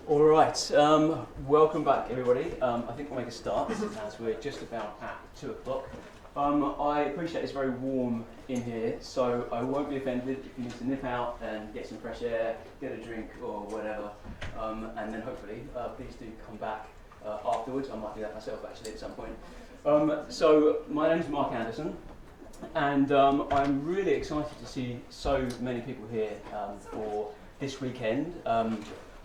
All right, welcome back everybody. I think we'll make a start as we're just about at 2 o'clock. I appreciate it's very warm in here, so I won't be offended if you need to nip out and get some fresh air, get a drink or whatever, and then hopefully please do come back afterwards. I might do that myself actually at some point. So my name's Mark Anderson, and I'm really excited to see so many people here for this weekend.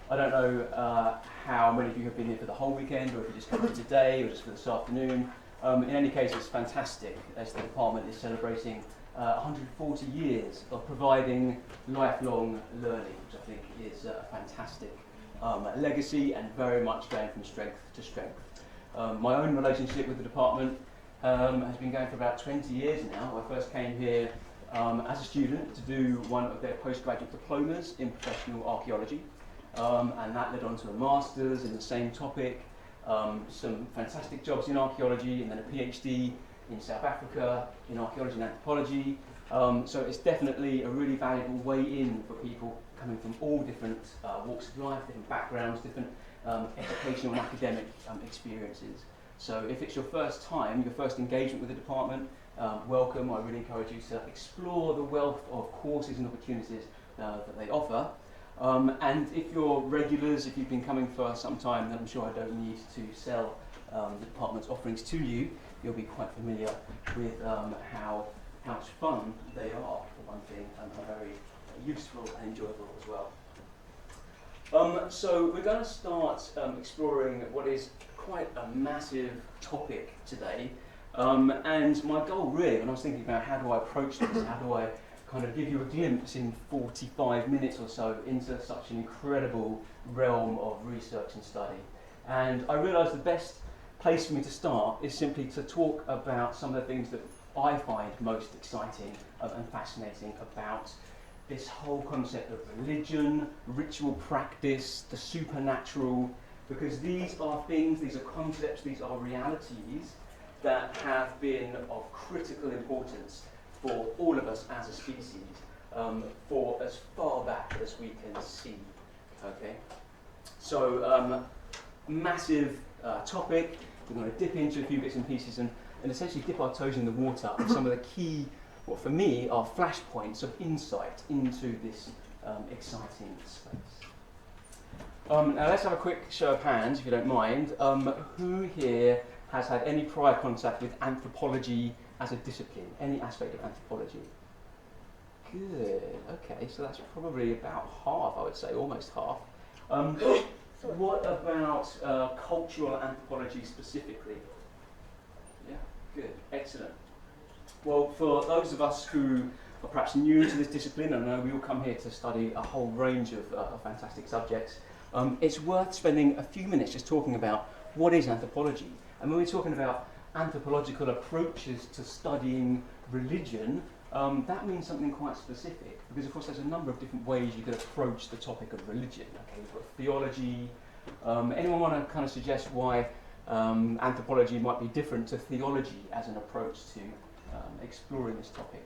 I don't know how many of you have been here for the whole weekend, or if you just come here today, or just for this afternoon. In any case, it's fantastic as the department is celebrating 140 years of providing lifelong learning, which I think is a fantastic legacy and very much going from strength to strength. My own relationship with the department has been going for about 20 years now. I first came here as a student to do one of their postgraduate diplomas in professional archaeology. And that led on to a master's in the same topic, some fantastic jobs in archaeology, and then a PhD in South Africa in archaeology and anthropology. So it's definitely a really valuable way in for people coming from all different walks of life, different backgrounds, different educational and academic experiences. So if it's your first time, your first engagement with the department, welcome. I really encourage you to explore the wealth of courses and opportunities that they offer. And if you're regulars, if you've been coming for some time, then I'm sure I don't need to sell the department's offerings to you. You'll be quite familiar with how much fun they are, for one thing, and are very useful and enjoyable as well. So we're going to start exploring what is quite a massive topic today. And my goal really, when I was thinking about how do I approach this, how do I kind of give you a glimpse in 45 minutes or so into such an incredible realm of research and study. And I realised the best place for me to start is simply to talk about some of the things that I find most exciting and fascinating about this whole concept of religion, ritual practice, the supernatural, because these are things, these are concepts, these are realities that have been of critical importance for all of us as a species, for as far back as we can see. Okay, so massive topic. We're going to dip into a few bits and pieces and essentially dip our toes in the water of some of the key, what for me are flashpoints of insight into this exciting space. Now let's have a quick show of hands, if you don't mind. Who here has had any prior contact with anthropology as a discipline, any aspect of anthropology? Good, okay, so that's probably about half, I would say, almost half. What about cultural anthropology specifically? Yeah, good, excellent. Well, for those of us who are perhaps new to this discipline, I know we all come here to study a whole range of fantastic subjects, it's worth spending a few minutes just talking about what is anthropology. And when we're talking about anthropological approaches to studying religion, that means something quite specific, because of course there's a number of different ways you could approach the topic of religion. Okay, you've got theology. Anyone want to kind of suggest why anthropology might be different to theology as an approach to exploring this topic?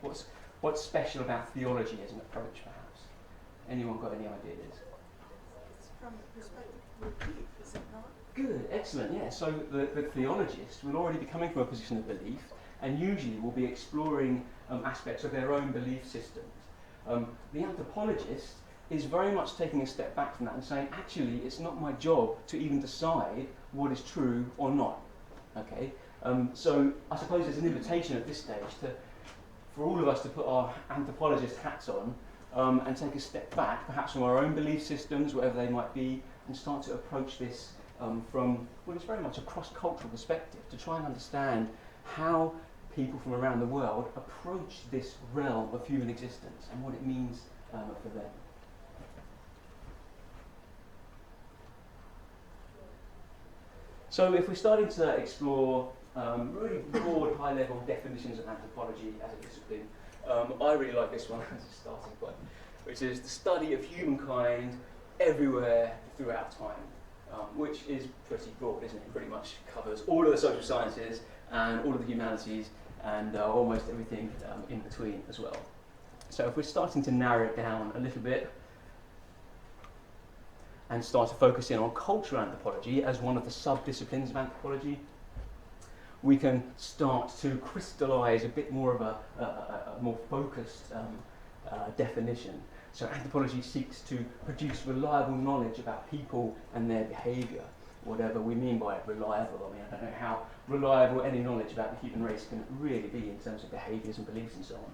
What's special about theology as an approach, perhaps? Anyone got any ideas? It's from the perspective of belief, is it not? Good, excellent, yeah. So the theologist will already be coming from a position of belief and usually will be exploring aspects of their own belief systems. The anthropologist is very much taking a step back from that and saying, actually, it's not my job to even decide what is true or not. Okay, so I suppose there's an invitation at this stage for all of us to put our anthropologist hats on and take a step back, perhaps from our own belief systems, whatever they might be, and start to approach this from what is very much a cross-cultural perspective, to try and understand how people from around the world approach this realm of human existence and what it means for them. So if we're starting to explore really broad, high-level definitions of anthropology as a discipline, I really like this one as a starting point, which is the study of humankind everywhere throughout time. Which is pretty broad, isn't it? It pretty much covers all of the social sciences and all of the humanities and almost everything in between as well. So if we're starting to narrow it down a little bit, and start to focus in on cultural anthropology as one of the sub-disciplines of anthropology, we can start to crystallise a bit more of a more focused definition. So anthropology seeks to produce reliable knowledge about people and their behaviour, whatever we mean by reliable. I mean, I don't know how reliable any knowledge about the human race can really be in terms of behaviours and beliefs and so on.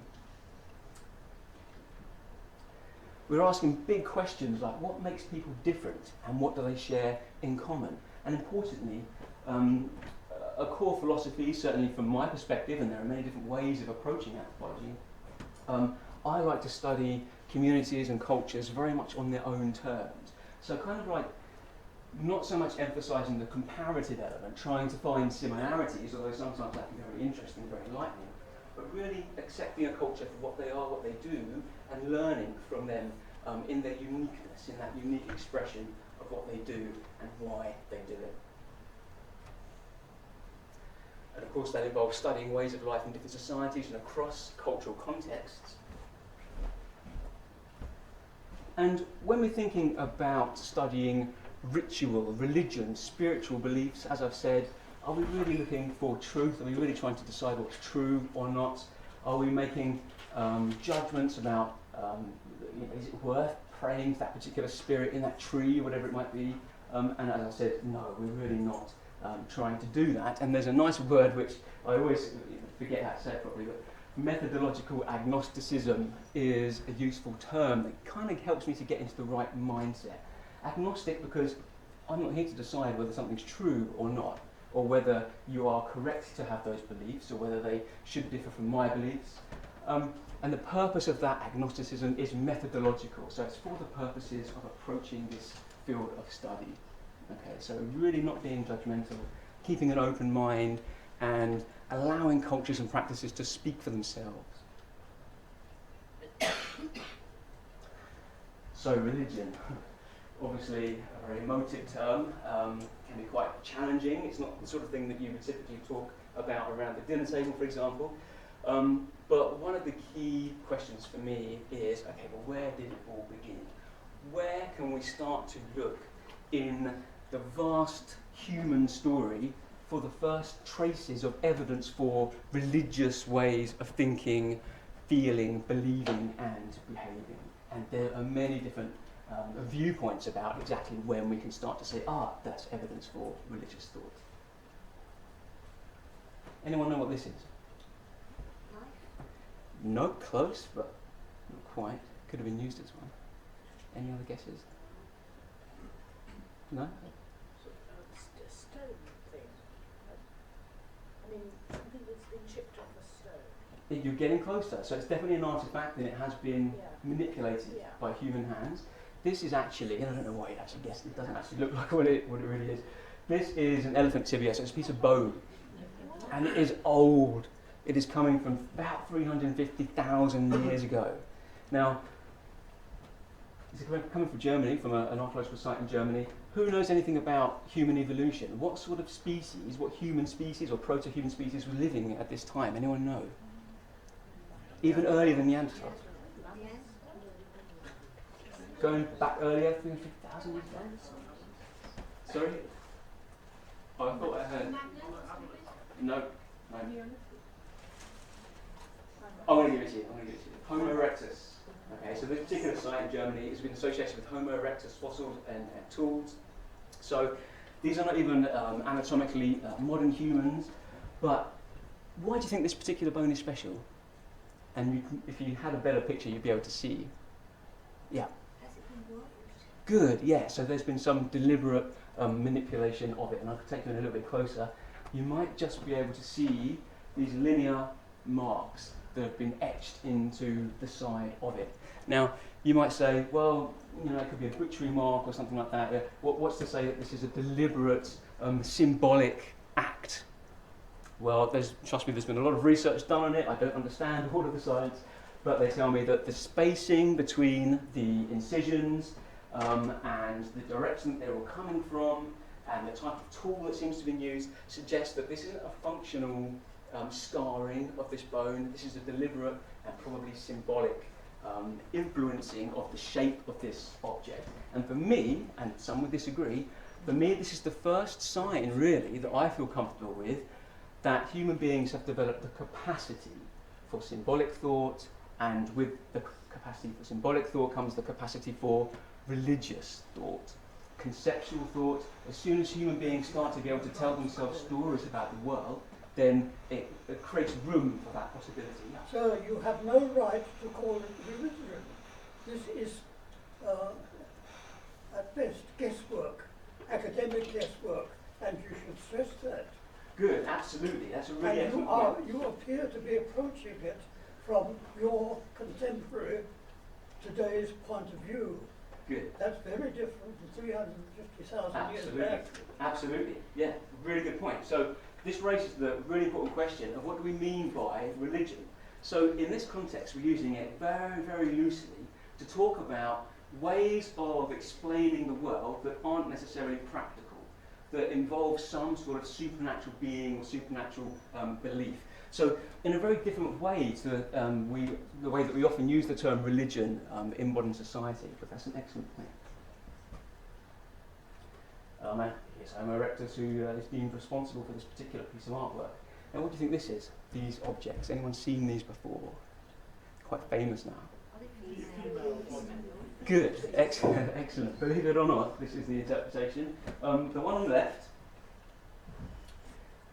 We're asking big questions like what makes people different and what do they share in common? And importantly, a core philosophy, certainly from my perspective, and there are many different ways of approaching anthropology, I like to study communities and cultures very much on their own terms. So kind of like not so much emphasising the comparative element, trying to find similarities, although sometimes that can be very interesting, very enlightening, but really accepting a culture for what they are, what they do, and learning from them in their uniqueness, in that unique expression of what they do and why they do it. And of course that involves studying ways of life in different societies and across cultural contexts. And when we're thinking about studying ritual, religion, spiritual beliefs, as I've said, are we really looking for truth? Are we really trying to decide what's true or not? Are we making judgments about, is it worth praying to that particular spirit in that tree, whatever it might be? And as I said, no, we're really not trying to do that. And there's a nice word which I always forget how to say it properly, but methodological agnosticism is a useful term that kind of helps me to get into the right mindset. Agnostic because I'm not here to decide whether something's true or not, or whether you are correct to have those beliefs, or whether they should differ from my beliefs. And the purpose of that agnosticism is methodological, so it's for the purposes of approaching this field of study. Okay, so really not being judgmental, keeping an open mind, and allowing cultures and practices to speak for themselves. So religion, obviously a very emotive term, can be quite challenging. It's not the sort of thing that you would typically talk about around the dinner table, for example. But one of the key questions for me is, okay, well, where did it all begin? Where can we start to look in the vast human story for the first traces of evidence for religious ways of thinking, feeling, believing, and behaving? And there are many different viewpoints about exactly when we can start to say, that's evidence for religious thought. Anyone know what this is? No, close, but not quite. Could have been used as one. Any other guesses? No? A stone thing. I mean, something that's been chipped off a stone. You're getting closer. So it's definitely an artifact and it has been manipulated by human hands. This is actually, and I don't know why you actually guessed, it doesn't actually look like what it really is. This is an elephant tibia, so it's a piece of bone. And it is old. It is coming from about 350,000 years ago. Now, it's coming from Germany, from an archaeological site in Germany. Who knows anything about human evolution? What sort of species, what human species or proto-human species were living at this time? Anyone know? Even earlier than Neanderthals. Going back earlier, 350,000 years ago? Sorry? Oh, I thought I heard. No. I'm going to give it to you. Homo erectus. Okay, so this particular site in Germany has been associated with Homo erectus fossils and tools. So these are not even anatomically modern humans, but why do you think this particular bone is special? And if you had a better picture, you'd be able to see. Yeah. Has it been worked? Good, yeah. So there's been some deliberate manipulation of it, and I'll take you in a little bit closer. You might just be able to see these linear marks that have been etched into the side of it. Now, you might say, well, it could be a butchery mark or something like that. What's to say that this is a deliberate, symbolic act? Well, trust me, there's been a lot of research done on it. I don't understand all of the science, but they tell me that the spacing between the incisions and the direction that they're all coming from and the type of tool that seems to have been used suggests that this isn't a functional scarring of this bone. This is a deliberate and probably symbolic influencing of the shape of this object. And for me, and some would disagree, for me this is the first sign really that I feel comfortable with that human beings have developed the capacity for symbolic thought, and with the capacity for symbolic thought comes the capacity for religious thought, conceptual thought. As soon as human beings start to be able to tell themselves stories about the world, then it creates room for that possibility. So you have no right to call it religion. This is, at best, guesswork, academic guesswork, and you should stress that. Good, absolutely. That's a really excellent point. You appear to be approaching it from your contemporary today's point of view. Good. That's very different from 350,000 years back. Absolutely. Yeah, really good point. So this raises the really important question of what do we mean by religion? So in this context, we're using it very, very loosely to talk about ways of explaining the world that aren't necessarily practical, that involve some sort of supernatural being or supernatural belief. So in a very different way to the way that we often use the term religion in modern society, but that's an excellent point. Here's Homo erectus, who is deemed responsible for this particular piece of artwork. Now what do you think this is, these objects? Anyone seen these before? Quite famous now. Good, excellent, excellent. Believe it or not, this is the interpretation. The one on the left,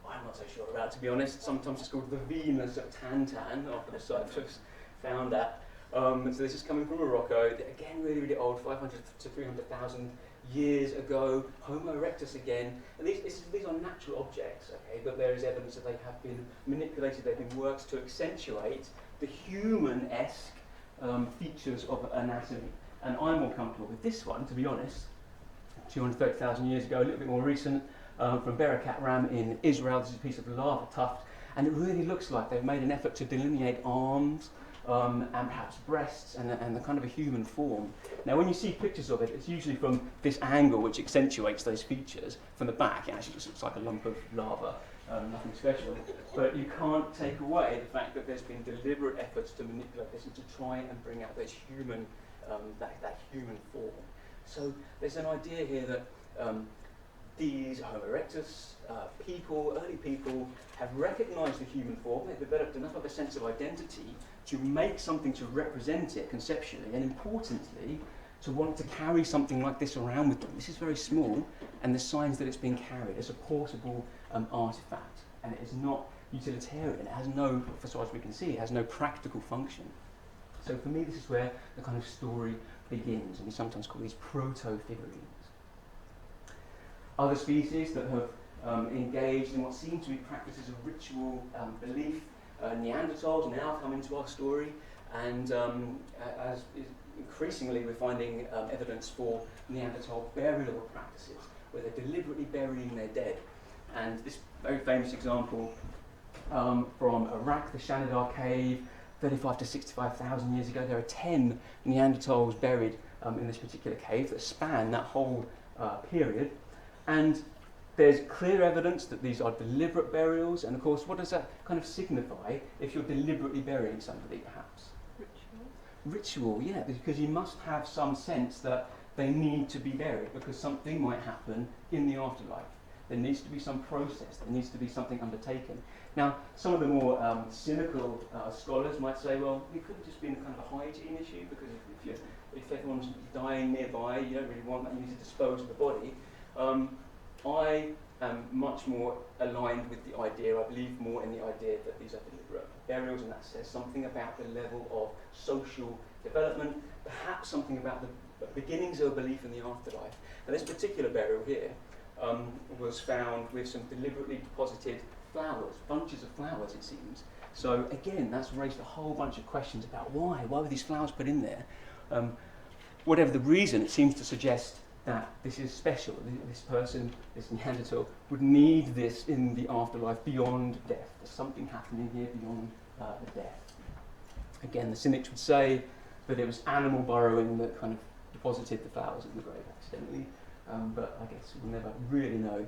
I'm not so sure about, to be honest. Sometimes it's called the Venus of Tantan, after the scientists found that. So this is coming from Morocco, again really, really old, 500 to 300,000 years ago. Homo erectus again. And these are natural objects, okay, but there is evidence that they have been manipulated, they've been worked to accentuate the human-esque features of anatomy. And I'm more comfortable with this one, to be honest. 230,000 years ago, a little bit more recent, from Barakat Ram in Israel. This is a piece of lava tuft, and it really looks like they've made an effort to delineate arms and perhaps breasts and the kind of a human form. Now when you see pictures of it, it's usually from this angle which accentuates those features. From the back, it actually just looks like a lump of lava, nothing special. But you can't take away the fact that there's been deliberate efforts to manipulate this and to try and bring out this human, that human form. So there's an idea here that these Homo erectus early people, have recognised the human form. They've developed enough of a sense of identity to make something to represent it conceptually, and importantly, to want to carry something like this around with them. This is very small, and the signs that it's being carried as a portable artefact, and it is not utilitarian. It has no, as far as we can see, it has no practical function. So for me, this is where the kind of story begins, and we sometimes call these proto-figurines. Other species that have engaged in what seem to be practices of ritual belief, Neanderthals now come into our story, and as increasingly we're finding evidence for Neanderthal burial practices, where they're deliberately burying their dead. And this very famous example from Iraq, the Shanidar cave, 35 to 65,000 years ago, there are 10 Neanderthals buried in this particular cave that span that whole period. And there's clear evidence that these are deliberate burials, and of course, what does that kind of signify if you're deliberately burying somebody, perhaps? Ritual, yeah, because you must have some sense that they need to be buried, because something might happen in the afterlife. There needs to be some process, there needs to be something undertaken. Now, some of the more cynical scholars might say, well, it could have just been a kind of a hygiene issue, because if everyone's dying nearby, you don't really want that, you need to dispose of the body. I am much more aligned with the idea, I believe more in the idea that these are deliberate burials, and that says something about the level of social development, perhaps something about the beginnings of a belief in the afterlife. And this particular burial here was found with some deliberately deposited flowers, bunches of flowers it seems. So again, that's raised a whole bunch of questions about why were these flowers put in there? Whatever the reason, it seems to suggest that this is special. This person, this Neanderthal, would need this in the afterlife beyond death. There's something happening here beyond the death. Again, the cynics would say that it was animal burrowing that kind of deposited the flowers in the grave accidentally, but I guess we'll never really know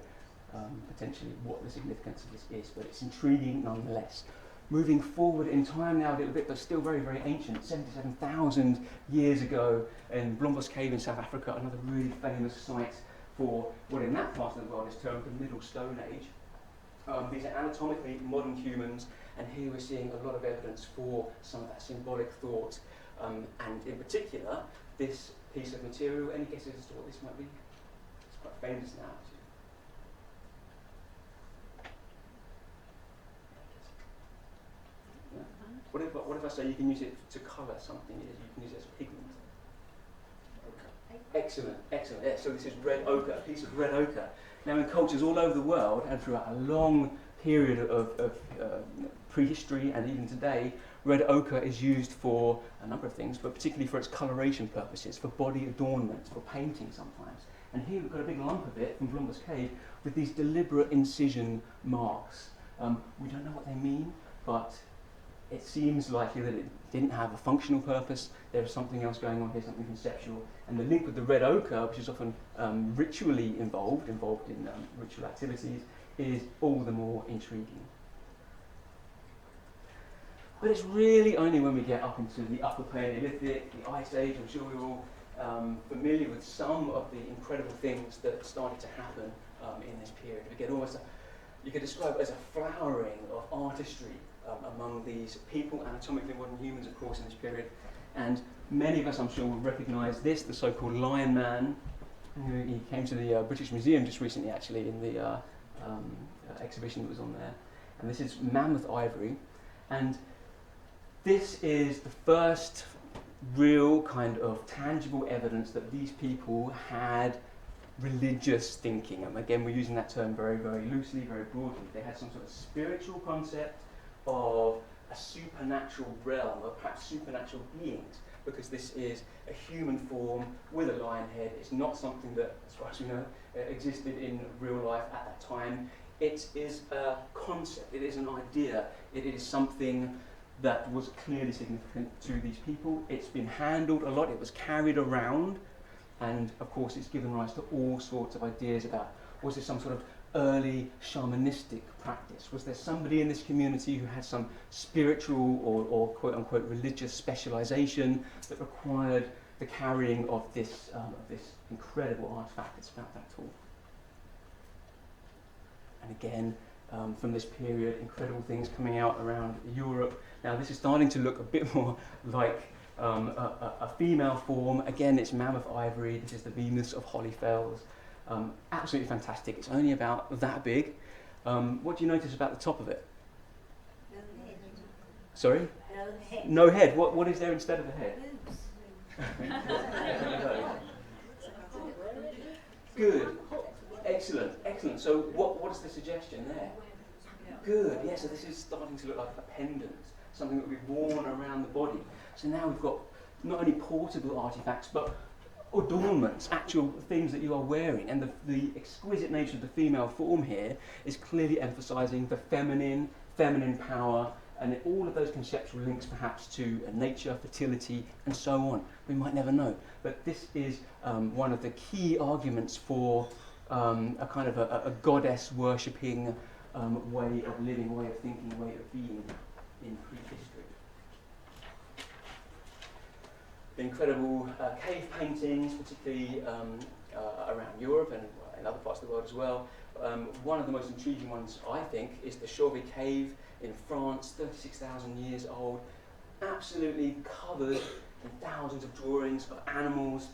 potentially what the significance of this is, but it's intriguing nonetheless. moving forward in time now a little bit, but still very, very ancient, 77,000 years ago in Blombos Cave in South Africa, another really famous site for what in that part of the world is termed the Middle Stone Age. These are anatomically modern humans, and here we're seeing a lot of evidence for some of that symbolic thought, and in particular, this piece of material. Any guesses as to what this might be? It's quite famous now, actually. Yeah. What if I say you can use it to colour something? You can use it as a pigment. Excellent, excellent. Yeah, so this is red ochre, a piece of red ochre. Now in cultures all over the world and throughout a long period of prehistory and even today, red ochre is used for a number of things, but particularly for its coloration purposes, for body adornment, for painting sometimes. And here we've got a big lump of it from Blombos Cave with these deliberate incision marks. We don't know what they mean, but it seems likely that it didn't have a functional purpose. There was something else going on here, something conceptual. And the link with the red ochre, which is often ritually involved in ritual activities, is all the more intriguing. But it's really only when we get up into the Upper Paleolithic, the Ice Age. I'm sure we're all familiar with some of the incredible things that started to happen in this period. We get almost you could describe it as a flowering of artistry among these people, anatomically modern humans, of course, in this period. And many of us, I'm sure, will recognise this, the so-called Lion Man. He came to the British Museum just recently, actually, in the exhibition that was on there. And this is mammoth ivory. And this is the first real kind of tangible evidence that these people had religious thinking. And again, we're using that term very, very loosely, very broadly. They had some sort of spiritual concept of a supernatural realm, or perhaps supernatural beings, because this is a human form with a lion head. It's not something that, as far as we know, existed in real life at that time. It is a concept, it is an idea, it is something that was clearly significant to these people. It's been handled a lot, it was carried around, and of course it's given rise to all sorts of ideas about, was there some sort of early shamanistic practice? Was there somebody in this community who had some spiritual or quote-unquote religious specialization that required the carrying of this incredible artifact? It's about that tall. And again, from this period, incredible things coming out around Europe. Now this is starting to look a bit more like a female form. Again, it's mammoth ivory. This is the Venus of Holyfells. Absolutely fantastic. It's only about that big. What do you notice about the top of it? No head. Sorry? No head. No head. What is there instead of the head? Good. Excellent. Excellent. So what is the suggestion there? Good. Yeah, so this is starting to look like a pendant, something that would be worn around the body. So now we've got not only portable artifacts, but adornments, actual things that you are wearing. And the exquisite nature of the female form here is clearly emphasising the feminine power, and all of those conceptual links perhaps to nature, fertility, and so on. We might never know. But this is one of the key arguments for a kind of a goddess worshipping way of living, way of thinking, way of being in prehistory. The incredible cave paintings, particularly around Europe and in other parts of the world as well. One of the most intriguing ones, I think, is the Chauvet Cave in France, 36,000 years old, absolutely covered in thousands of drawings of animals.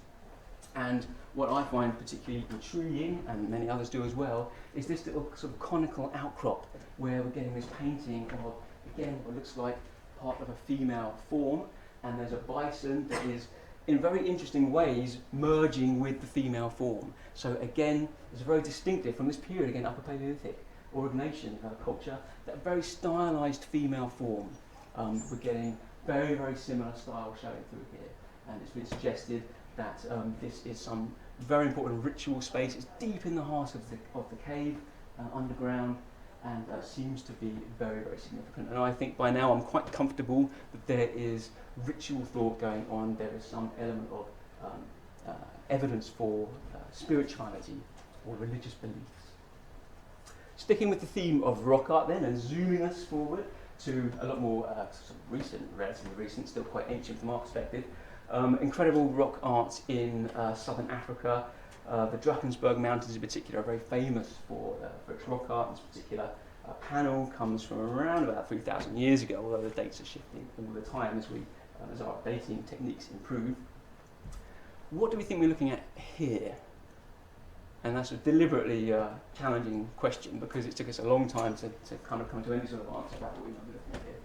And what I find particularly intriguing, and many others do as well, is this little sort of conical outcrop where we're getting this painting of, again, what looks like part of a female form, and there's a bison that is, in very interesting ways, merging with the female form. So again, it's very distinctive from this period, again, Upper Paleolithic, Aurignacian culture, that very stylised female form. We're getting very, very similar style showing through here, and it's been suggested that this is some very important ritual space. It's deep in the heart of the cave, underground, and seems to be very, very significant. And I think by now I'm quite comfortable that there is ritual thought going on. There is some element of evidence for spirituality or religious beliefs. Sticking with the theme of rock art then, and zooming us forward, to a lot more sort of recent, relatively recent, still quite ancient from our perspective. Incredible rock art in southern Africa. The Drakensberg Mountains in particular are very famous for its rock art. This particular panel comes from around about 3,000 years ago, although the dates are shifting all the time as our dating techniques improve. What do we think we're looking at here? And that's a deliberately challenging question, because it took us a long time to kind of come to any sort of answer about what we might be looking at here.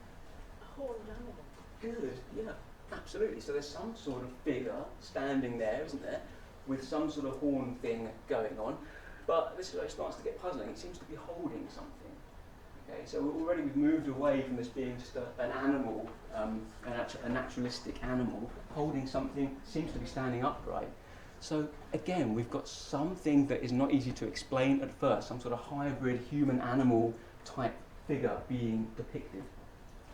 A horned animal. Good, yeah, absolutely. So there's some sort of figure standing there, isn't there, with some sort of horn thing going on. But this is where it starts to get puzzling. It seems to be holding something. Okay, so already we've moved away from this being just an animal, a naturalistic animal, holding something, seems to be standing upright. So again, we've got something that is not easy to explain at first, some sort of hybrid human-animal type figure being depicted.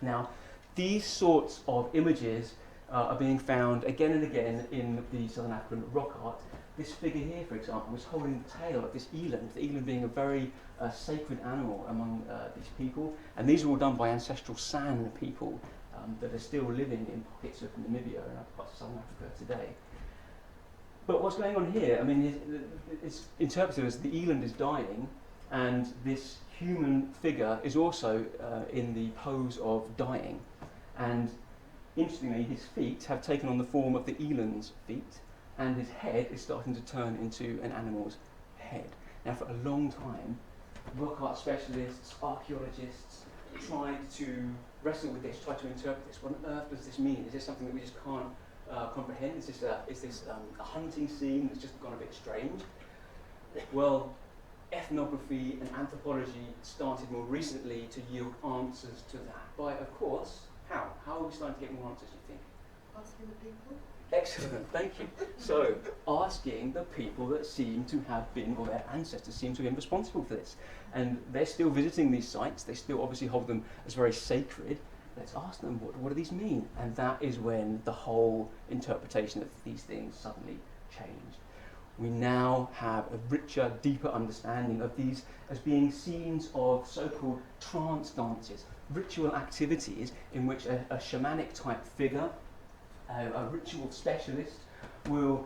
Now, these sorts of images are being found again and again in the Southern African rock art. This figure here, for example, was holding the tail of this eland, the eland being a very sacred animal among these people. And these are all done by ancestral San people that are still living in pockets of Namibia and other parts of Southern Africa today. But what's going on here, I mean, it's interpreted as the eland is dying, and this human figure is also in the pose of dying. And interestingly, his feet have taken on the form of the eland's feet, and his head is starting to turn into an animal's head. Now, for a long time, rock art specialists, archaeologists tried to wrestle with this, tried to interpret this. What on earth does this mean? Is this something that we just can't comprehend? Is this a hunting scene that's just gone a bit strange? Well, ethnography and anthropology started more recently to yield answers to that. By, of course, how? How are we starting to get more answers, you think? Asking the people. Excellent, thank you. So, asking the people that seem to have been, or their ancestors seem to have been responsible for this. And they're still visiting these sites, they still obviously hold them as very sacred. Let's ask them, what do these mean? And that is when the whole interpretation of these things suddenly changed. We now have a richer, deeper understanding of these as being scenes of so-called trance dances, ritual activities in which a shamanic type figure, a ritual specialist, will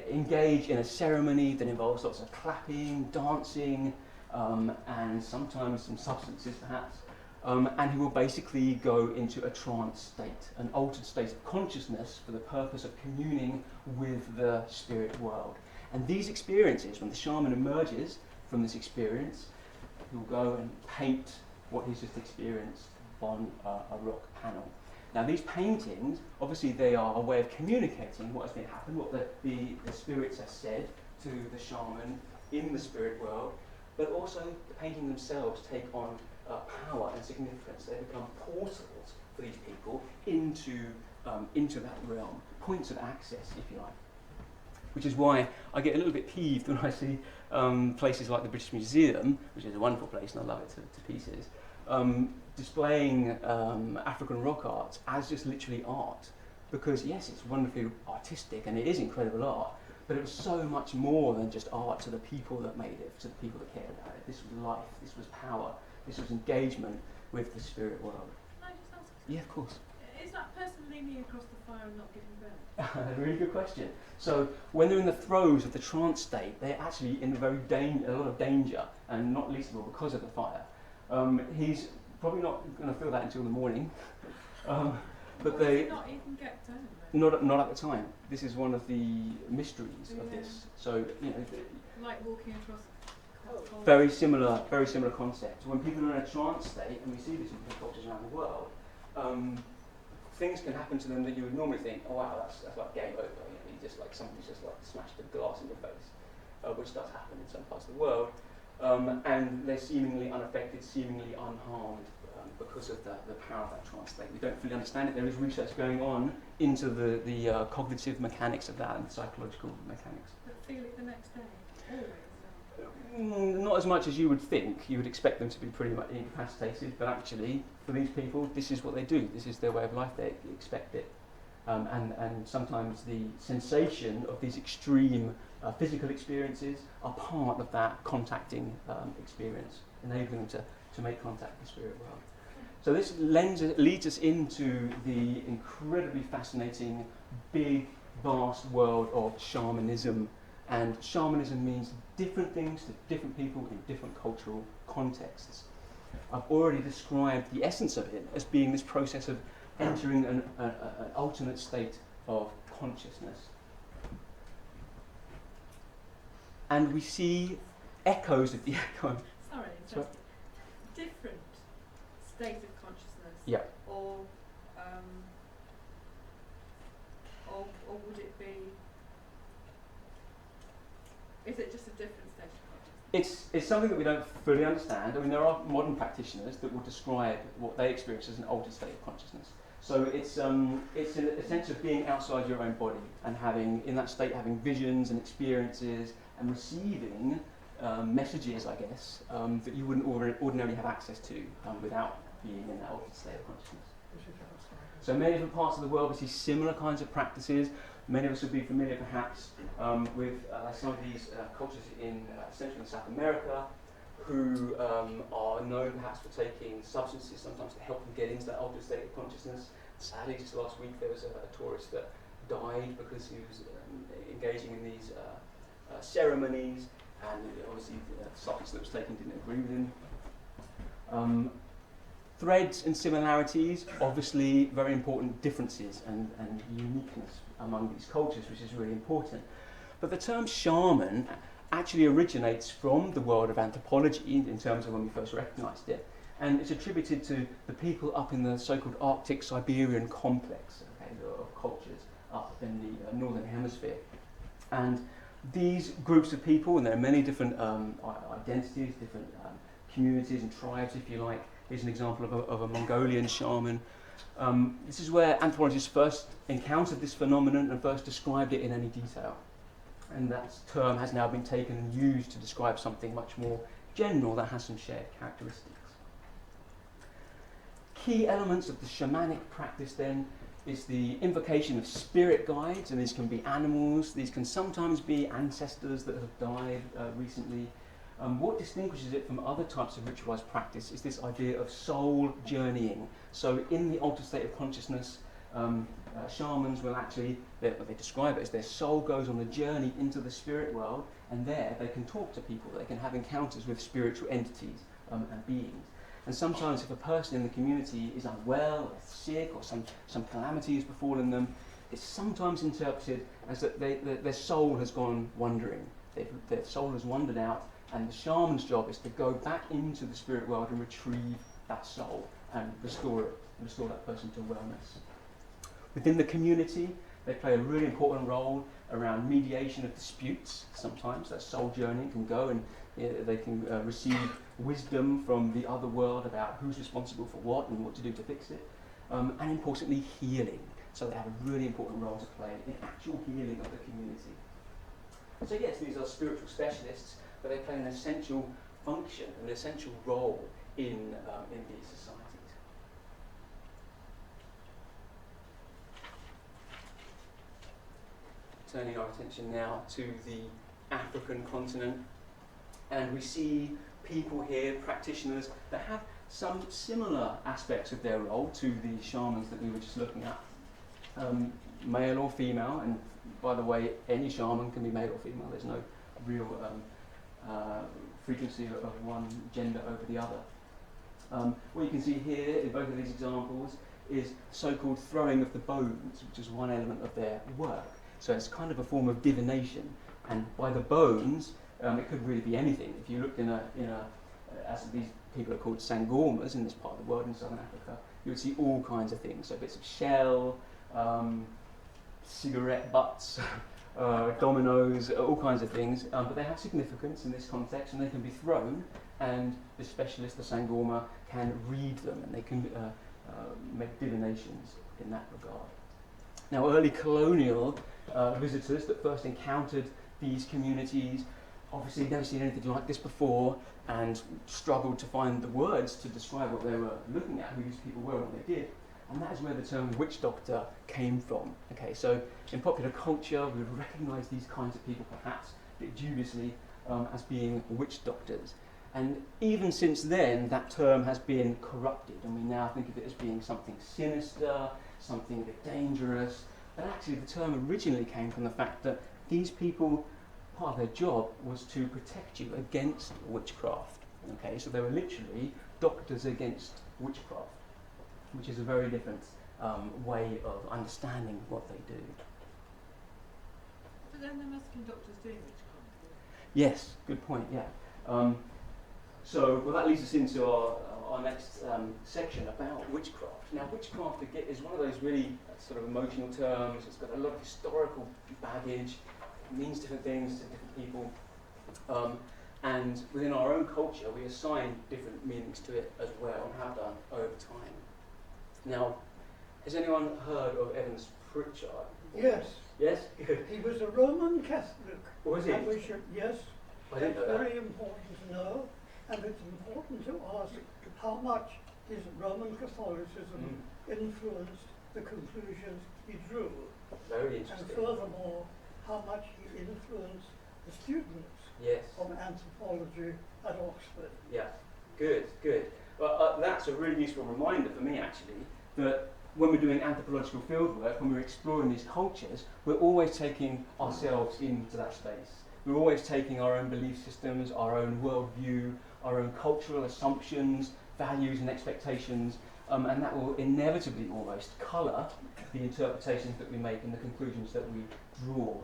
engage in a ceremony that involves lots of clapping, dancing, and sometimes some substances perhaps, and he will basically go into a trance state, an altered state of consciousness for the purpose of communing with the spirit world. And these experiences, when the shaman emerges from this experience, he'll go and paint what he's just experienced on a rock panel. Now, these paintings, obviously they are a way of communicating what has been happened, what the spirits have said to the shaman in the spirit world, but also the paintings themselves take on power and significance. They become portals for these people into that realm, points of access, if you like. Which is why I get a little bit peeved when I see places like the British Museum, which is a wonderful place and I love it to pieces, displaying African rock art as just literally art. Because yes, it's wonderfully artistic and it is incredible art, but it was so much more than just art to the people that made it, to the people that cared about it. This was life, this was power, this was engagement with the spirit world. Can I just ask? Yeah, of course. Is that person leaning across the fire and not giving birth? Really good question. So when they're in the throes of the trance state, they're actually in a lot of danger, and not least of all because of the fire. He's probably not going to feel that until the morning, but they not even get down. not at the time. This is one of the mysteries of this. So Like walking across. Cold. very similar concept. When people are in a trance state, and we see this in different cultures around the world, things can happen to them that you would normally think, oh wow, that's like game over. Somebody's just like smashed a glass in your face, which does happen in some parts of the world, and they're seemingly unaffected, seemingly unharmed because of the power of that trance state. We don't fully understand it. There is research going on into the cognitive mechanics of that and the psychological mechanics. But feel it the next day. Always. Not as much as you would think. You would expect them to be pretty much incapacitated, but actually, for these people, this is what they do. This is their way of life. They expect it. And sometimes the sensation of these extreme physical experiences are part of that contacting experience, enabling them to make contact with the spirit world. So this leads us into the incredibly fascinating, big, vast world of shamanism. And shamanism means different things to different people in different cultural contexts. I've already described the essence of it as being this process of entering an alternate state of consciousness. And we see echoes of the echo. Sorry, Sorry. different state of consciousness. Yeah. Or would it be? Is it just a different state of consciousness? It's something that we don't fully understand. I mean, there are modern practitioners that will describe what they experience as an altered state of consciousness. So it's a sense of being outside your own body and having, in that state, having visions and experiences and receiving messages, I guess, that you wouldn't ordinarily have access to without being in that altered state of consciousness. So many different parts of the world we see similar kinds of practices. Many of us would be familiar perhaps with some of these cultures in Central and South America who are known perhaps for taking substances sometimes to help them get into that altered state of consciousness. Sadly, just last week there was a tourist that died because he was engaging in these ceremonies, and obviously the substance that was taken didn't agree with him. Threads and similarities, obviously very important differences and uniqueness among these cultures, which is really important. But the term shaman actually originates from the world of anthropology in terms of when we first recognised it, and it's attributed to the people up in the so-called Arctic Siberian complex, okay, of cultures up in the northern hemisphere. And these groups of people, and there are many different identities, different communities and tribes, if you like. Here's an example of a Mongolian shaman. This is where anthropologists first encountered this phenomenon and first described it in any detail. And that term has now been taken and used to describe something much more general that has some shared characteristics. Key elements of the shamanic practice then is the invocation of spirit guides, and these can be animals, these can sometimes be ancestors that have died recently. What distinguishes it from other types of ritualized practice is this idea of soul journeying. So in the altered state of consciousness, shamans will actually, they describe it as their soul goes on a journey into the spirit world, and there they can talk to people, they can have encounters with spiritual entities and beings. And sometimes if a person in the community is unwell, or sick, or some calamity has befallen them, it's sometimes interpreted as that their soul has gone wandering. Their soul has wandered out, and the shaman's job is to go back into the spirit world and retrieve that soul and restore that person to wellness. Within the community, they play a really important role around mediation of disputes. Sometimes that soul journey can go and they can receive wisdom from the other world about who's responsible for what and what to do to fix it. And importantly, healing. So they have a really important role to play in actual healing of the community. So yes, these are spiritual specialists, but they play an essential function, an essential role in these societies. Turning our attention now to the African continent, and we see people here, practitioners, that have some similar aspects of their role to the shamans that we were just looking at. Male or female, and by the way, any shaman can be male or female, there's no real frequency of one gender over the other. What you can see here in both of these examples is so-called throwing of the bones, which is one element of their work. So it's kind of a form of divination, and by the bones, it could really be anything. If you looked as these people are called sangomas in this part of the world in southern Africa, you would see all kinds of things. So bits of shell, cigarette butts, dominoes, all kinds of things. But they have significance in this context, and they can be thrown, and the specialist, the sangoma, can read them, and they can make divinations in that regard. Now, early colonial visitors that first encountered these communities obviously never seen anything like this before and struggled to find the words to describe what they were looking at, who these people were, what they did. And that is where the term witch doctor came from. Okay, so in popular culture, we would recognise these kinds of people perhaps a bit dubiously as being witch doctors. And even since then, that term has been corrupted, and we now think of it as being something sinister, something a bit dangerous. But actually, the term originally came from the fact that these people, part of their job was to protect you against witchcraft. Okay, so they were literally doctors against witchcraft, which is a very different way of understanding what they do. But then there must have been doctors doing witchcraft. Yes, good point, yeah. Well, that leads us into our next section about witchcraft. Now, witchcraft again is one of those really sort of emotional terms. It's got a lot of historical baggage. It means different things to different people. And within our own culture, we assign different meanings to it as well, and have done over time. Now, has anyone heard of Evans Pritchard? Yes, Yes? Good. he was a Roman Catholic. Was he? And we should, yes, I didn't it's know that. very important to know, and it's important to ask how much his Roman Catholicism influenced the conclusions he drew, Very and interesting. furthermore, how much he influenced the students Yes. of anthropology at Oxford. Yeah, good, good. Well, that's a really useful reminder for me, actually, that when we're doing anthropological fieldwork, when we're exploring these cultures, we're always taking ourselves into that space. We're always taking our own belief systems, our own worldview, our own cultural assumptions, values and expectations, and that will inevitably almost colour the interpretations that we make and the conclusions that we draw.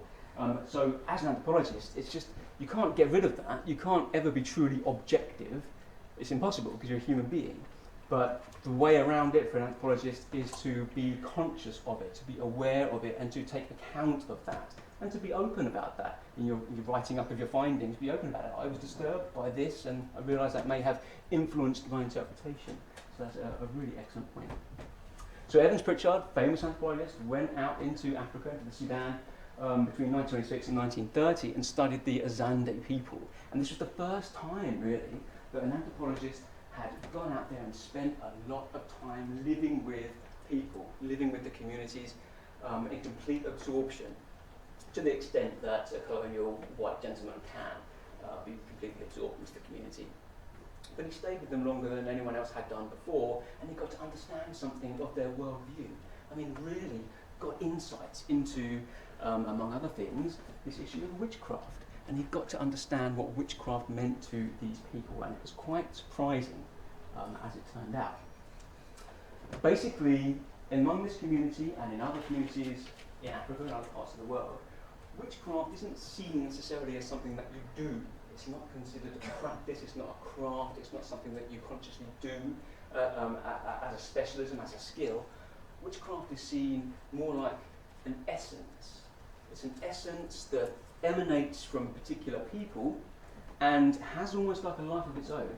So as an anthropologist, it's just, you can't get rid of that. You can't ever be truly objective. It's impossible because you're a human being. But the way around it for an anthropologist is to be conscious of it, to be aware of it, and to take account of that, and to be open about that. In your writing up of your findings, be open about it. I was disturbed by this, and I realised that may have influenced my interpretation. So that's a really excellent point. So Evans Pritchard, famous anthropologist, went out into Africa, into the Sudan, between 1926 and 1930, and studied the Azande people. And this was the first time, really, that an anthropologist had gone out there and spent a lot of time living with people, living with the communities, in complete absorption, to the extent that a colonial white gentleman can be completely absorbed into the community. But he stayed with them longer than anyone else had done before, and he got to understand something of their worldview. I mean, really got insights into, among other things, this issue of witchcraft. And he got to understand what witchcraft meant to these people, and it was quite surprising, as it turned out. Basically, among this community and in other communities in Africa and other parts of the world, witchcraft isn't seen necessarily as something that you do. It's not considered a practice, it's not a craft, it's not something that you consciously do as a specialism, as a skill. Witchcraft is seen more like an essence. It's an essence that emanates from particular people and has almost like a life of its own.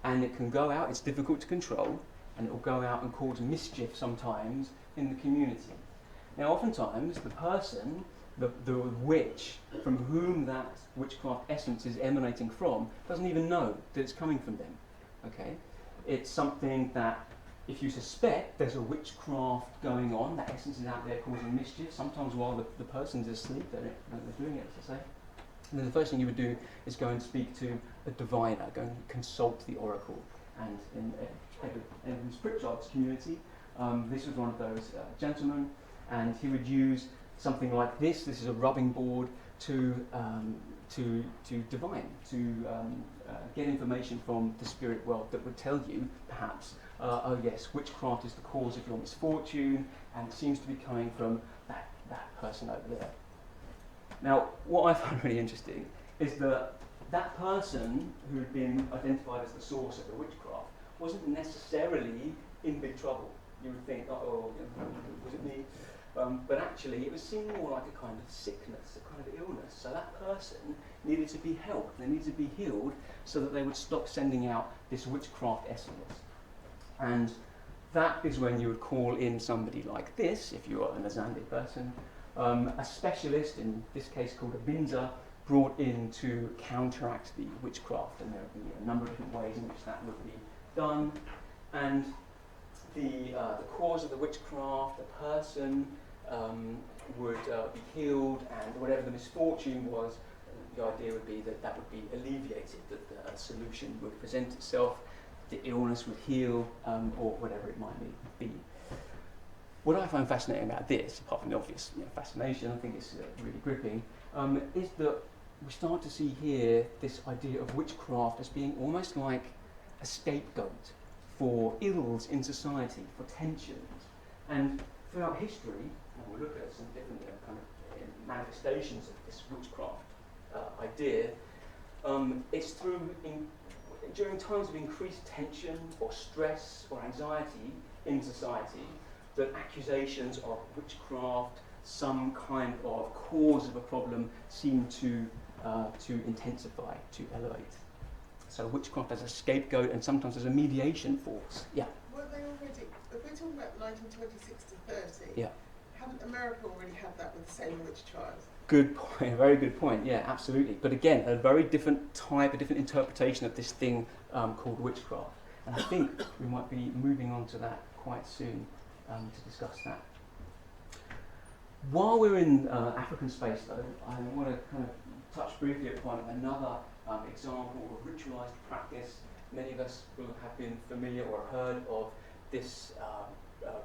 And it can go out, it's difficult to control, and it will go out and cause mischief sometimes in the community. Now, oftentimes, the person, the witch, from whom that witchcraft essence is emanating from, doesn't even know that it's coming from them. Okay? It's something that, if you suspect there's a witchcraft going on, that essence is out there causing mischief, sometimes while the person's asleep, they're doing it, as I say. And then the first thing you would do is go and speak to a diviner, go and consult the oracle. And in Evans Pritchard's community, this was one of those gentlemen, and he would use something like this. This is a rubbing board to divine, to get information from the spirit world that would tell you, perhaps, oh yes, witchcraft is the cause of your misfortune, and it seems to be coming from that person over there. Now, what I find really interesting is that that person who had been identified as the source of the witchcraft wasn't necessarily in big trouble. You would think, oh, was it me? But actually, it was seen more like a kind of sickness, a kind of illness. So that person needed to be helped, they needed to be healed so that they would stop sending out this witchcraft essence. And that is when you would call in somebody like this, if you are an Azande person, a specialist, in this case called a binza, brought in to counteract the witchcraft. And there would be a number of different ways in which that would be done. And the cause of the witchcraft, the person would be healed, and whatever the misfortune was, the idea would be that that would be alleviated, that the solution would present itself, the illness would heal, or whatever it might be. What I find fascinating about this, apart from the obvious fascination, I think it's really gripping, is that we start to see here this idea of witchcraft as being almost like a scapegoat for ills in society, for tensions. And throughout history, and we'll look at some different kind of manifestations of this witchcraft idea, it's through, during times of increased tension or stress or anxiety in society, that accusations of witchcraft, some kind of cause of a problem, seem to intensify, to elevate. So witchcraft as a scapegoat and sometimes as a mediation force. Yeah. Were they already, if we're talking about 1926 to 30, Yeah. haven't America already had that with the Salem witch trials? Good point, very good point, yeah, absolutely. But again, a very different type, a different interpretation of this thing called witchcraft. And I think we might be moving on to that quite soon to discuss that. While we're in African space though, I want to kind of touch briefly upon another example of ritualized practice. Many of us will have been familiar or heard of this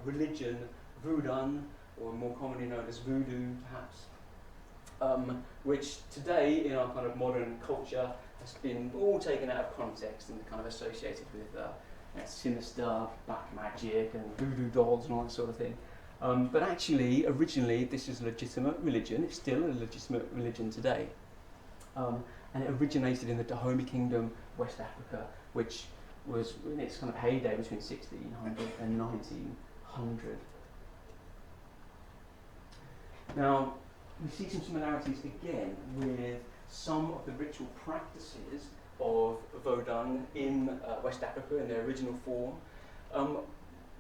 religion, Vodun, or more commonly known as voodoo perhaps, which today in our kind of modern culture has been all taken out of context and kind of associated with sinister black magic and voodoo dolls and all that sort of thing. But actually, originally, this is a legitimate religion. It's still a legitimate religion today. And it originated in the Dahomey Kingdom, West Africa, which was in its kind of heyday between 1600 and 1900. Now, we see some similarities again with some of the ritual practices of Vodun in West Africa in their original form.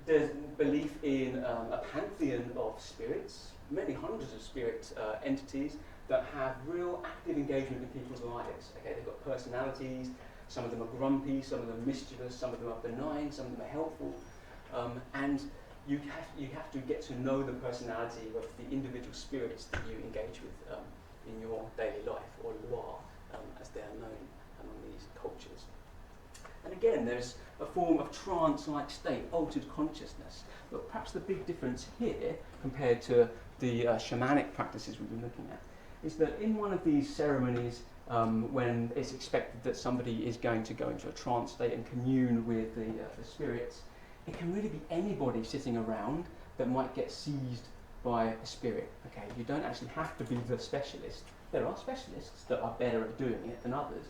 There's belief in a pantheon of spirits, many hundreds of spirit entities that have real active engagement in people's lives. Okay, they've got personalities, some of them are grumpy, some of them are mischievous, some of them are benign, some of them are helpful. And you have to get to know the personality of the individual spirits that you engage with in your daily life, or lore, as they are known among these cultures. And again, there's a form of trance-like state, altered consciousness. But perhaps the big difference here, compared to the shamanic practices we've been looking at, is that in one of these ceremonies, when it's expected that somebody is going to go into a trance state and commune with the spirits, it can really be anybody sitting around that might get seized by a spirit. Okay, you don't actually have to be the specialist. There are specialists that are better at doing it than others,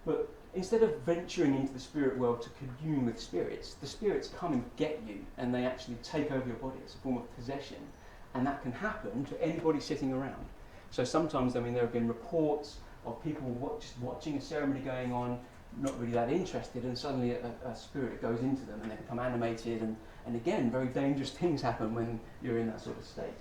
but instead of venturing into the spirit world to commune with spirits, the spirits come and get you, and they actually take over your body. It's a form of possession, and that can happen to anybody sitting around. So sometimes, I mean, there have been reports of people just watching a ceremony going on, not really that interested, and suddenly a spirit goes into them and they become animated, and again, very dangerous things happen when you're in that sort of state,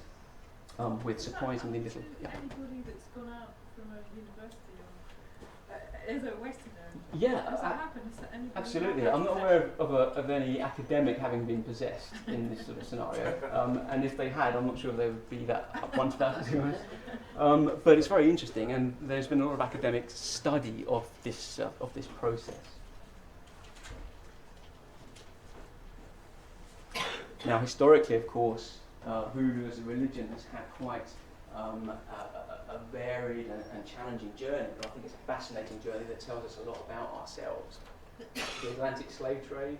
with surprisingly little. Yeah. Anybody that's gone out from a university or as a Westerner, Yeah, does that happen? Is that anybody absolutely. I'm not aware of any academic having been possessed in this sort of scenario, and if they had, I'm not sure they would be that upfront about it, to be honest. But it's very interesting, and there's been a lot of academic study of this process. Now, historically, of course, voodoo as a religion has had quite a varied and challenging journey, but I think it's a fascinating journey that tells us a lot about ourselves. The Atlantic slave trade,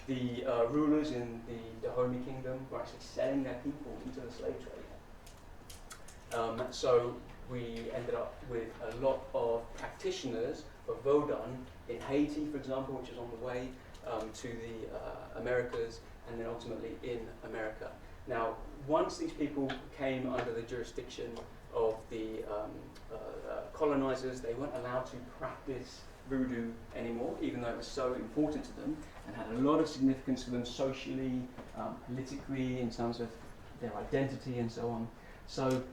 the rulers in the Dahomey Kingdom were actually selling their people into the slave trade. So we ended up with a lot of practitioners of Vodun in Haiti, for example, which is on the way to the Americas, and then ultimately in America. Now, once these people came under the jurisdiction of the colonizers, they weren't allowed to practice voodoo anymore, even though it was so important to them and had a lot of significance for them socially, politically, in terms of their identity and so on. So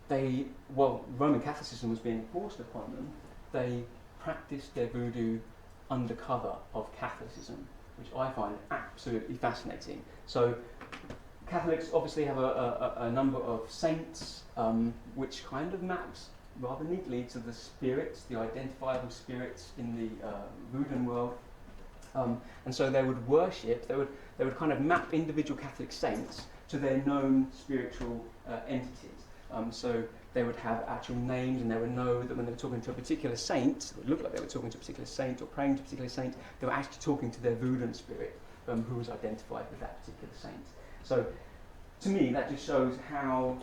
Roman Catholicism was being forced upon them. They practiced their voodoo under cover of Catholicism, which I find absolutely fascinating. So Catholics obviously have a number of saints, which kind of maps rather neatly to the spirits, the identifiable spirits in the Vodun world. And so they would worship, they would kind of map individual Catholic saints to their known spiritual entities. So they would have actual names, and they would know that when they were talking to a particular saint, it would look like they were talking to a particular saint or praying to a particular saint, they were actually talking to their Vodun spirit, who was identified with that particular saint. So to me, that just shows how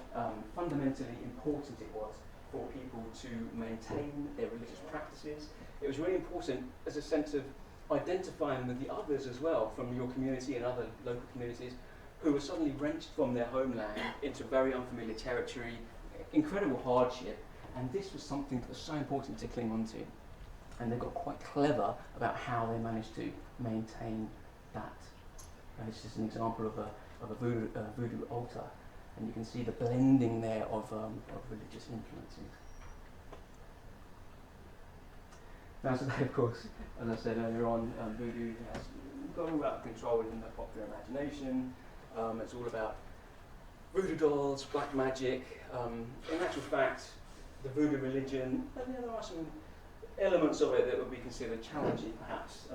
fundamentally important it was for people to maintain their religious practices. It was really important as a sense of identifying with the others as well from your community and other local communities who were suddenly wrenched from their homeland into very unfamiliar territory, incredible hardship, and this was something that was so important to cling on to. And they got quite clever about how they managed to maintain that. And this is an example of a voodoo altar, and you can see the blending there of religious influences. Now, so of course, as I said earlier on, voodoo has got all out of control in the popular imagination. It's all about voodoo dolls, black magic. In actual fact, the voodoo religion, there are some elements of it that would be considered challenging, perhaps,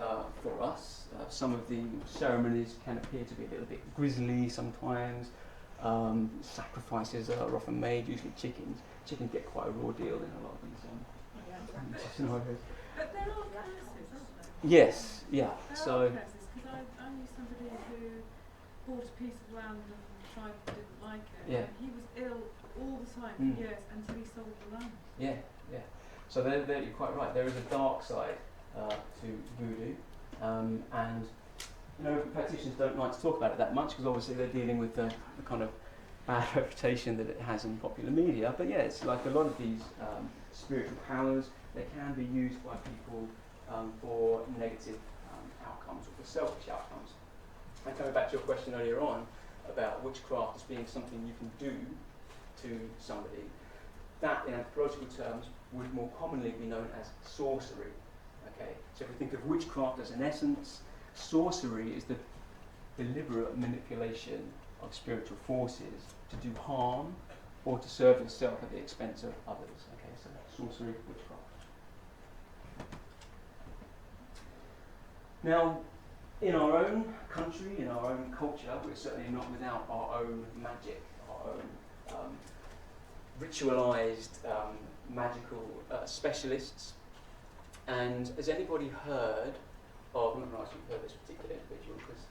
for us. Some of the ceremonies can appear to be a little bit grisly sometimes. Sacrifices are often made, usually chickens. Chickens get quite a raw deal in a lot of these scenarios. But there are curses, aren't there? Yes, yeah. There So are curses, because I knew somebody who bought a piece of land and didn't like it. Yeah. And he was ill all the time for years until he sold the land. yeah. So you're quite right. There is a dark side to voodoo, and practitioners don't like to talk about it that much because obviously they're dealing with the kind of bad reputation that it has in popular media. But yeah, it's like a lot of these spiritual powers. They can be used by people for negative outcomes or for selfish outcomes. And coming back to your question earlier on about witchcraft as being something you can do to somebody, that in anthropological terms would more commonly be known as sorcery. Okay, so if we think of witchcraft as an essence, sorcery is the deliberate manipulation of spiritual forces to do harm or to serve yourself at the expense of others. Okay, so sorcery, witchcraft. Now, in our own country, in our own culture, we're certainly not without our own magic, our own ritualised magical specialists. And has anybody heard of, I'm not going to ask you if you've heard this particular individual because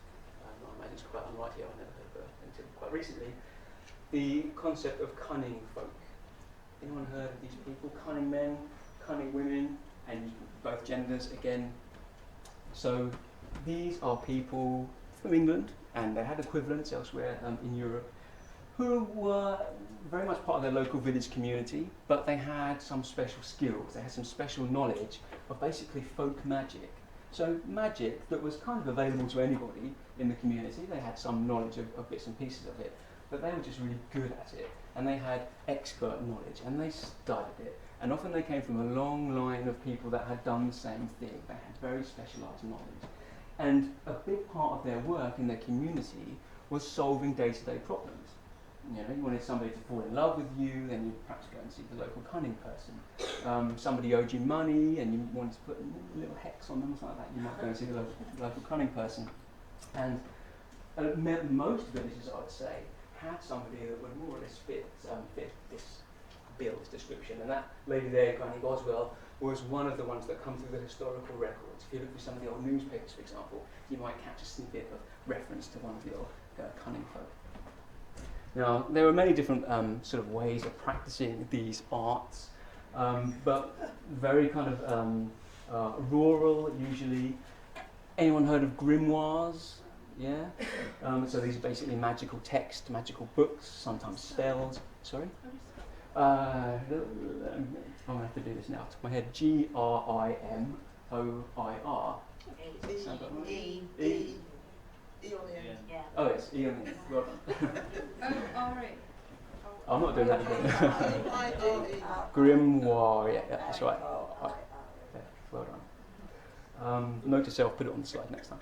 I imagine it's quite unlikely, I've never heard of her until quite recently, the concept of cunning folk. Anyone heard of these people? Cunning men, cunning women, and both genders again. So these are people from England, and they had equivalents elsewhere in Europe, who were very much part of their local village community, but they had some special skills, they had some special knowledge of basically folk magic. So magic that was kind of available to anybody in the community. They had some knowledge of bits and pieces of it, but they were just really good at it, and they had expert knowledge, and they studied it. And often they came from a long line of people that had done the same thing. They had very specialised knowledge. And a big part of their work in their community was solving day-to-day problems. You wanted somebody to fall in love with you, then you'd perhaps go and see the local cunning person. Somebody owed you money and you wanted to put a little hex on them, something like that, you might go and see the local cunning person. And most villages, I would say, had somebody that would more or less fit this Bill's description, and that lady there, Granny Boswell, was one of the ones that come through the historical records. If you look through some of the old newspapers, for example, you might catch a snippet of reference to one of the old cunning folk. Now, there are many different sort of ways of practicing these arts, but very kind of rural, usually. Anyone heard of grimoires? Yeah? So these are basically magical text, magical books, sometimes spells. Sorry? I'm going to have to do this now off the top of my head. Grimmoir. Sound about right? E on the end. Yeah. Oh, yes, E on the end. Well done. O-R-E. I'm not doing that again. I-R-E. Grimoire, yeah, that's right. Yeah, well done. Note to self, put it on the slide next time.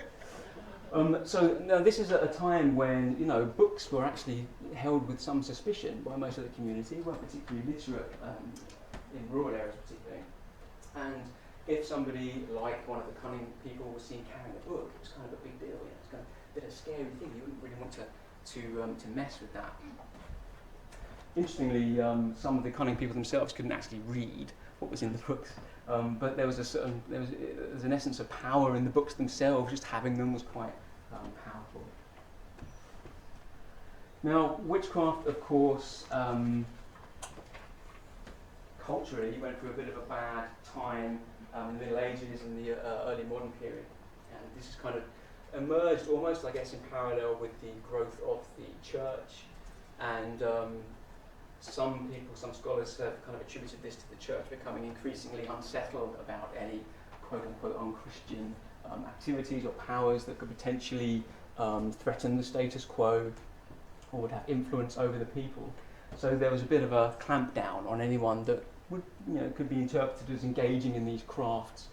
So now this is at a time when books were actually held with some suspicion by most of the community. Weren't particularly literate in rural areas particularly. And if somebody like one of the cunning people was seen carrying a book, it was kind of a big deal. You know, it's kind of a bit of a scary thing. You wouldn't really want to mess with that. Interestingly, some of the cunning people themselves couldn't actually read what was in the books, but there was an essence of power in the books themselves. Just having them was quite powerful. Now, witchcraft, of course, culturally went through a bit of a bad time in the Middle Ages and the early modern period, and this has kind of emerged almost, I guess, in parallel with the growth of the church, and some scholars have kind of attributed this to the church becoming increasingly unsettled about any quote-unquote unchristian activities or powers that could potentially threaten the status quo or would have influence over the people. So there was a bit of a clampdown on anyone that would, could be interpreted as engaging in these crafts,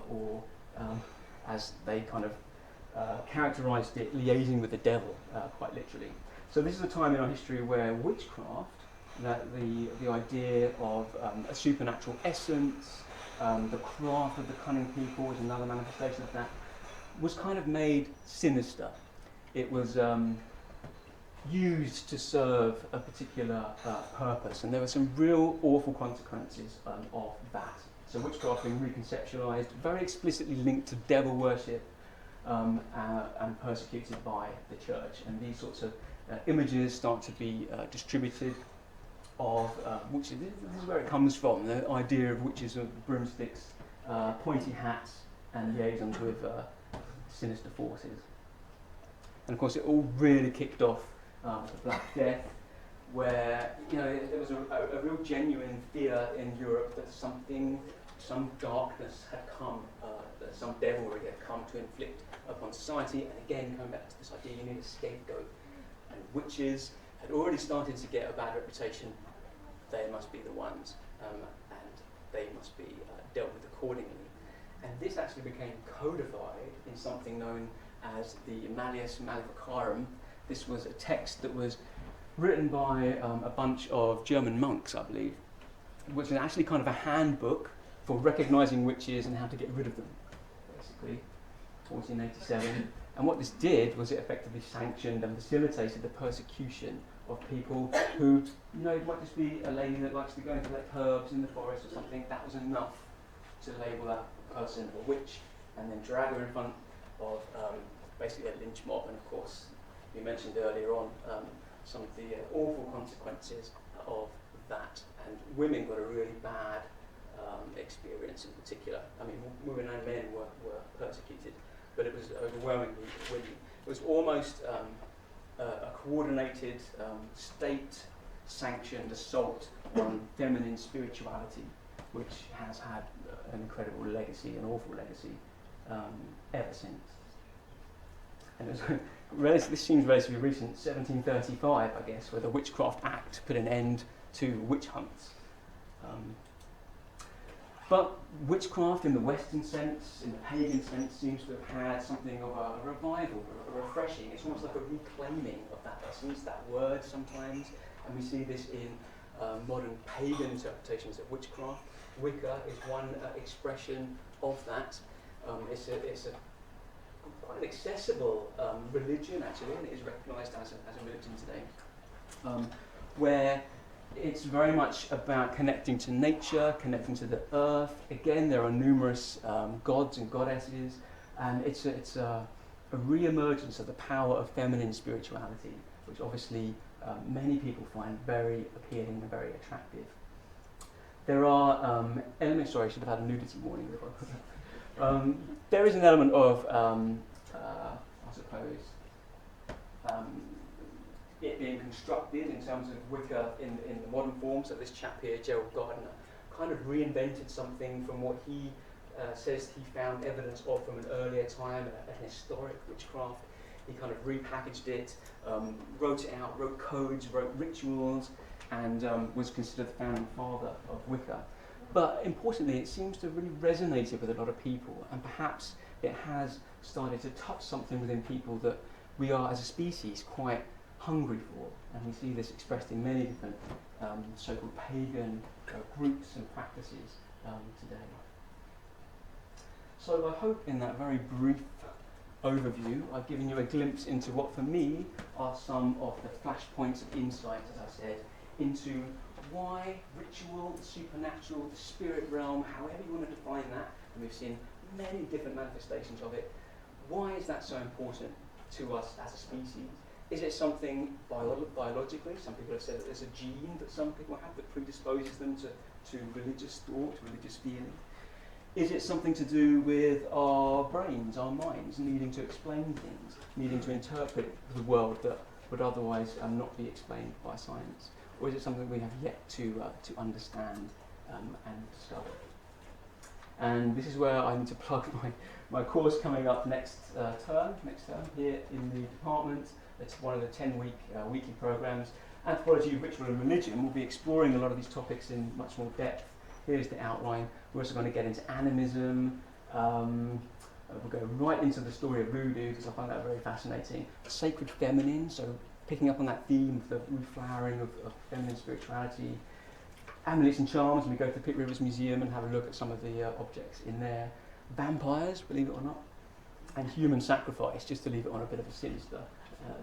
or as they kind of characterised it, liaising with the devil, quite literally. So this is a time in our history where witchcraft, that the idea of a supernatural essence, the craft of the cunning people is another manifestation of that, was kind of made sinister. It was used to serve a particular purpose, and there were some real awful consequences of that. So witchcraft being reconceptualised, very explicitly linked to devil worship, and persecuted by the church. And these sorts of images start to be distributed of witches. This is where it comes from, the idea of witches of broomsticks, pointy hats, and liaisons with sinister forces. And of course it all really kicked off the Black Death, where there was a real genuine fear in Europe that some darkness had come, that some devilry had come to inflict upon society. And again, coming back to this idea, you need a scapegoat. And witches had already started to get a bad reputation. They must be the ones, and they must be dealt with accordingly. And this actually became codified in something known as the Malleus Maleficarum. This was a text that was written by a bunch of German monks, I believe, which is actually kind of a handbook for recognising witches and how to get rid of them, basically, 1487. And what this did was it effectively sanctioned and facilitated the persecution of people who, it might just be a lady that likes to go and collect herbs in the forest or something. That was enough to label that person a witch and then drag her in front of basically a lynch mob. And of course, we mentioned earlier on some of the awful consequences of that, and women got a really bad experience in particular. I mean, women and men were persecuted, but it was overwhelmingly women. It was almost a coordinated, state-sanctioned assault on feminine spirituality, which has had an incredible legacy, an awful legacy, ever since. And it was this seems relatively recent, 1735, I guess, where the Witchcraft Act put an end to witch hunts. But witchcraft in the Western sense, in the pagan sense, seems to have had something of a revival, a refreshing. It's almost like a reclaiming of that essence, that word sometimes. And we see this in modern pagan interpretations of witchcraft. Wicca is one expression of that. It's a quite an accessible religion, actually, and it is recognised as a religion today, where it's very much about connecting to nature, connecting to the earth. Again, there are numerous gods and goddesses, and it's a re-emergence of the power of feminine spirituality, which obviously many people find very appealing and very attractive. There are elements, sorry, I should have had a nudity warning before. There is an element of, I suppose, it being constructed in terms of Wicca in the modern form. So this chap here, Gerald Gardner, kind of reinvented something from what he says he found evidence of from an earlier time, an historic witchcraft. He kind of repackaged it, wrote it out, wrote codes, wrote rituals, and was considered the founding father of Wicca. But importantly, it seems to have really resonated with a lot of people, and perhaps it has started to touch something within people that we are, as a species, quite hungry for, and we see this expressed in many different so-called pagan groups and practices today. So I hope in that very brief overview I've given you a glimpse into what for me are some of the flashpoints of insight, as I said, into why ritual, the supernatural, the spirit realm, however you want to define that, and we've seen many different manifestations of it, why is that so important to us as a species? Is it something biologically? Some people have said that there's a gene that some people have that predisposes them to religious thought, religious feeling. Is it something to do with our brains, our minds, needing to explain things, needing to interpret the world that would otherwise not be explained by science? Or is it something we have yet to understand and discover? And this is where I need to plug my course coming up next term here in the department. It's one of the 10-week weekly programs. Anthropology, Ritual and Religion will be exploring a lot of these topics in much more depth. Here's the outline. We're also going to get into animism. We'll go right into the story of voodoo, because I find that very fascinating. Sacred feminine, so picking up on that theme of the reflowering of feminine spirituality. Amulets and charms, and we go to the Pitt Rivers Museum and have a look at some of the objects in there. Vampires, believe it or not. And human sacrifice, just to leave it on a bit of a sinister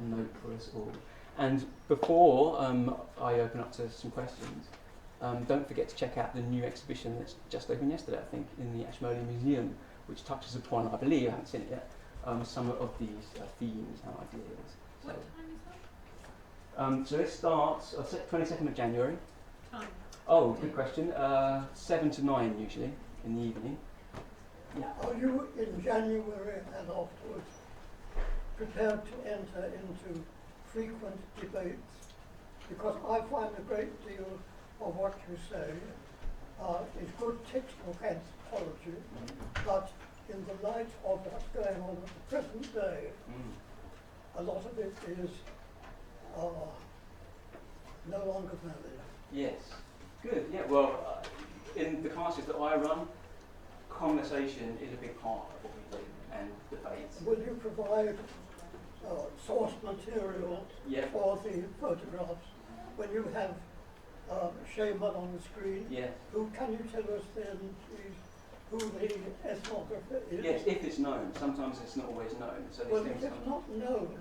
note for us all. And before I open up to some questions, don't forget to check out the new exhibition that's just opened yesterday, I think, in the Ashmolean Museum, which touches upon, I believe, I haven't seen it yet, some of these themes and ideas. What time is that? So it starts 22nd of January. Time. Oh, good question. 7 to 9 usually in the evening. Yeah. Are you in January and afterwards prepared to enter into frequent debates? Because I find a great deal of what you say is good textbook anthropology, but in the light of what's going on at the present day, a lot of it is no longer valid. Yes. Good. Yeah. Well, in the classes that I run, conversation is a big part of what we do, and debates. Will you provide source material for the photographs when you have Shaman on the screen? Yes. Who can you tell us then, please, who the ethnographer is? Yes, if it's known. Sometimes it's not always known. So these Well, things if it's not known,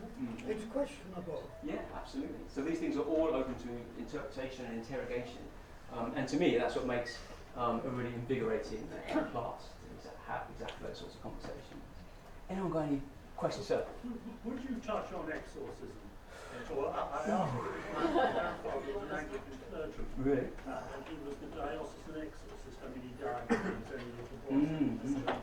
it's questionable. Yeah, absolutely. So these things are all open to interpretation and interrogation. And to me, that's what makes a really invigorating class, to have exactly those sorts of conversations. Anyone got any questions, sir? Would you touch on exorcism? Well, I asked my grandfather was an Anglican clergyman. Really? And he was the diocesan exorcist. I mean, he died when he was only a little boy.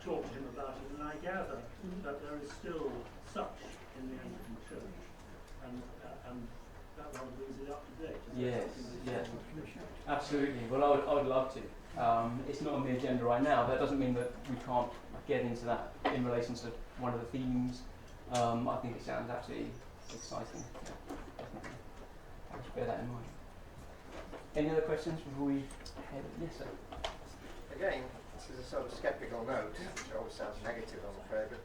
Talked to him about it, and I gather that there is still such in the Anglican Church, and that one brings it up to date. Yes, yes. Absolutely. Well, I would love to. It's not on the agenda right now. That doesn't mean that we can't get into that in relation to one of the themes. I think it sounds absolutely exciting. Definitely. I should bear that in mind. Any other questions before we head? Yes, sir. Again, this is a sort of sceptical note, which always sounds negative, I'm afraid, but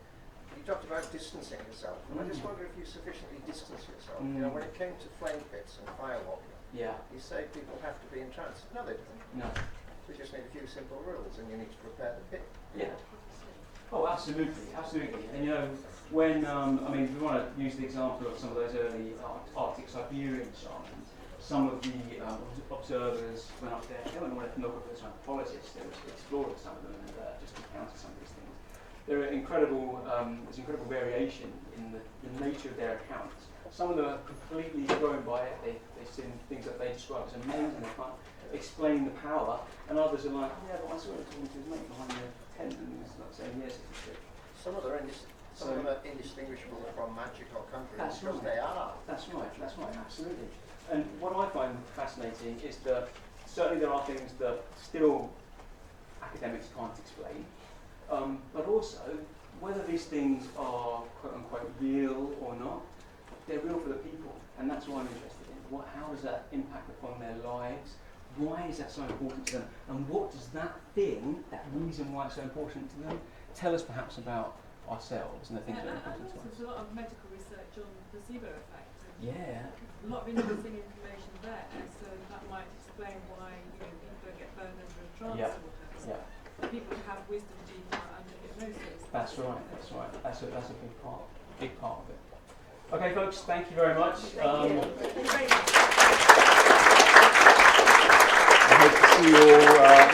you talked about distancing yourself, and I just wonder if you sufficiently distance yourself. You know, when it came to flame pits and firewalking, you say people have to be entranced. No, they don't. No. We just need a few simple rules, and you need to prepare the pit. Yeah. Oh, absolutely, absolutely. And you know, when I mean, if we want to use the example of some of those early Arctic Siberian shamans, some of the observers went up there. They weren't all ethnographers or anthropologists. They were explorers, some of them, and just encountered some of these things. There are incredible. There's incredible variation in the nature of their accounts. Some of them are completely thrown by it. They've seen things that they describe as amazing. They can't explain the power, and others are like, yeah, but I saw him talking to his mate behind the tent, and he was like saying, yes, it's true. Some of them are indistinguishable from magic or country. That's because right. they are. That's right, absolutely. And what I find fascinating is that certainly there are things that still academics can't explain, but also whether these things are quote unquote real or not, they're real for the people, and that's what I'm interested in. How does that impact upon their lives? Why is that so important to them? And what does that thing, that reason why it's so important to them, tell us perhaps about ourselves and the things that are important to us? There's a lot of medical research on placebo effect, and Yeah. A lot of interesting information there, so that might explain why people don't get burned under a trance Yeah. or whatever. Yeah. People have wisdom deep under hypnosis. That's right. That's right. That's a big part. Big part of it. Okay, folks. Thank you very much. Thank you. Thank you very much. I hope to see you all at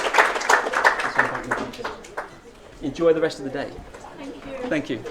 some point in the future. Enjoy the rest of the day. Thank you. Thank you.